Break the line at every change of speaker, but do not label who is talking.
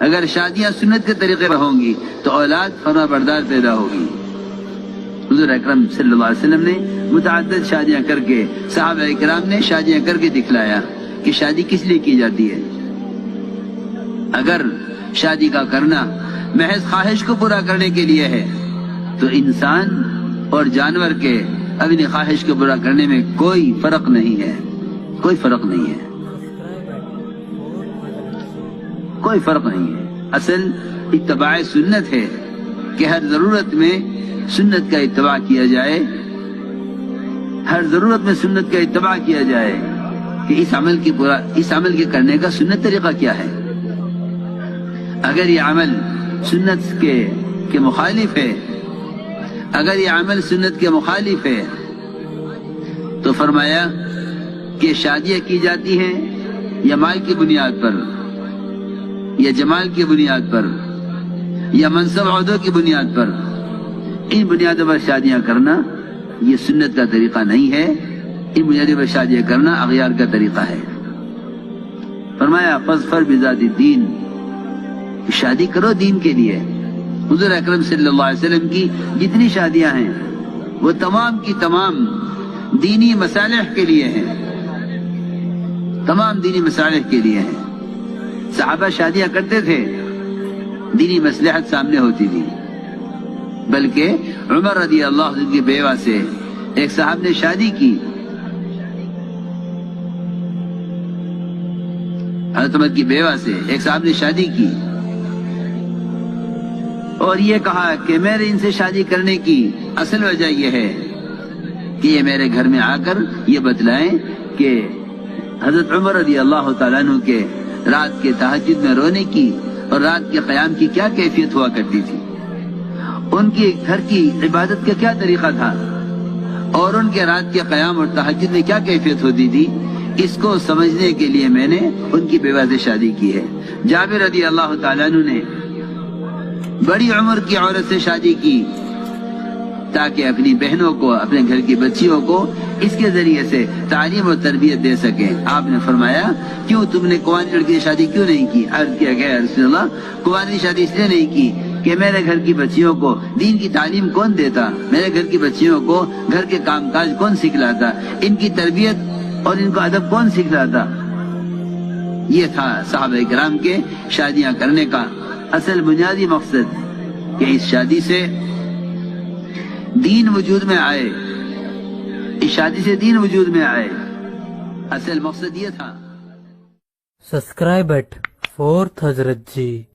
اگر شادیاں سنت کے طریقے پر ہوں گی تو اولاد فرما بردار پیدا ہوگی۔ حضور اکرم صلی اللہ علیہ وسلم نے متعدد شادیاں کر کے، صحابہ اکرام نے شادیاں کر کے دکھلایا کہ شادی کس لیے کی جاتی ہے۔ اگر شادی کا کرنا محض خواہش کو پورا کرنے کے لیے ہے تو انسان اور جانور کے اپنی خواہش کو پورا کرنے میں کوئی فرق نہیں ہے، کوئی فرق نہیں ہے، کوئی فرق نہیں ہے۔ اصل اتباع سنت ہے کہ ہر ضرورت میں سنت کا اتباع کیا جائے، ہر ضرورت میں سنت کا اتباع کیا جائے کہ اس عمل کے کرنے کا سنت طریقہ کیا ہے۔ اگر یہ عمل سنت کے مخالف ہے، اگر یہ عمل سنت کے مخالف ہے تو فرمایا کہ شادیاں کی جاتی ہیں یا مال کی بنیاد پر، یا جمال کی بنیاد پر، یا منصب عہدوں کی بنیاد پر، ان بنیادوں پر شادیاں کرنا یہ سنت کا طریقہ نہیں ہے، ان بنیادوں پر شادیاں کرنا اغیار کا طریقہ ہے۔ فرمایا فاظفر بذات الدین، شادی کرو دین کے لیے۔ حضور اکرم صلی اللہ علیہ وسلم کی جتنی شادیاں ہیں وہ تمام کی تمام دینی مصالح کے لیے ہیں، تمام دینی مصالح کے لیے ہیں۔ صحابہ شادیاں کرتے تھے، دینی مصلحت سامنے ہوتی تھی، بلکہ عمر رضی اللہ عنہ کی بیوہ سے ایک صاحب نے شادی کی، حضرت عمر کی بیوہ سے ایک صاحب نے شادی کی اور یہ کہا کہ میرے ان سے شادی کرنے کی اصل وجہ یہ ہے کہ یہ میرے گھر میں آ کر یہ بتلائیں کہ حضرت عمر رضی اللہ تعالیٰ عنہ کے رات کے تہجد میں رونے کی اور رات کے قیام کی کیا کیفیت ہوا کرتی تھی، ان کی گھر کی عبادت کا کیا طریقہ تھا، اور ان کے رات کے قیام اور تہجد میں کیا کیفیت ہوتی تھی۔ اس کو سمجھنے کے لیے میں نے ان کی بیوہ سے شادی کی ہے۔ جابر رضی اللہ تعالیٰ عنہ نے بڑی عمر کی عورت سے شادی کی تاکہ اپنی بہنوں کو، اپنے گھر کی بچیوں کو اس کے ذریعے سے تعلیم اور تربیت دے سکیں۔ آپ نے فرمایا کیوں تم نے کنواری لڑکی کی شادی کیوں نہیں کی؟ عرض کیا گیا رسول اللہ کنواری شادی اس لیے نہیں کی کہ میرے گھر کی بچیوں کو دین کی تعلیم کون دیتا، میرے گھر کی بچیوں کو گھر کے کام کاج کون سکھلاتا، ان کی تربیت اور ان کو ادب کون سکھلاتا۔ یہ تھا صحابہ کرام کے شادیاں کرنے کا اصل بنیادی مقصد کہ اس شادی سے دین وجود میں آئے، اس شادی سے دین وجود میں آئے، اصل مقصد یہ تھا۔
Subscribe at 4th Hazrat Ji.